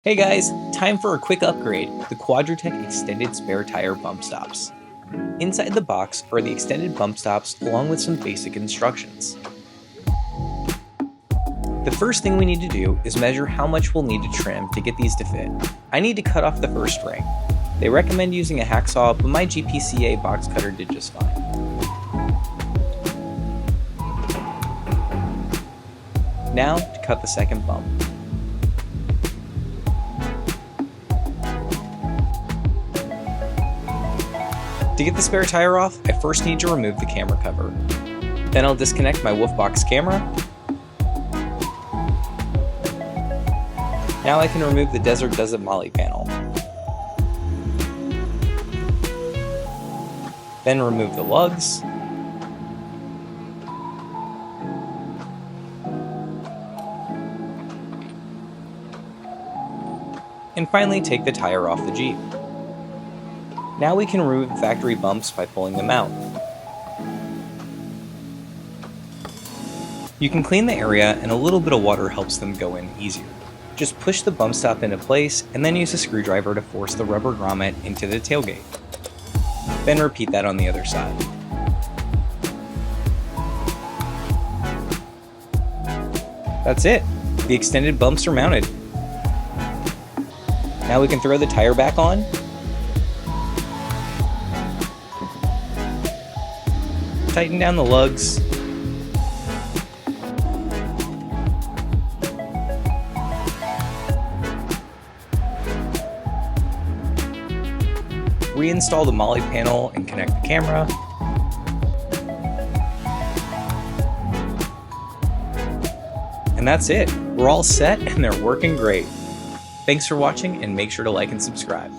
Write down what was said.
Hey guys, time for a quick upgrade, the Quadratec extended spare tire bump stops. Inside the box are the extended bump stops along with some basic instructions. The first thing we need to do is measure how much we'll need to trim to get these to fit. I need to cut off the first ring. They recommend using a hacksaw, but my GPCA box cutter did just fine. Now to cut the second bump. To get the spare tire off, I first need to remove the camera cover. Then I'll disconnect my Wolfbox camera. Now I can remove the Desert Doesn't Molly panel. Then remove the lugs. And finally take the tire off the Jeep. Now we can remove the factory bumps by pulling them out. You can clean the area and a little bit of water helps them go in easier. Just push the bump stop into place and then use a screwdriver to force the rubber grommet into the tailgate. Then repeat that on the other side. That's it! The extended bumps are mounted. Now we can throw the tire back on. Tighten down the lugs. Reinstall the Molly panel and connect the camera. And that's it. We're all set and they're working great. Thanks for watching and make sure to like and subscribe.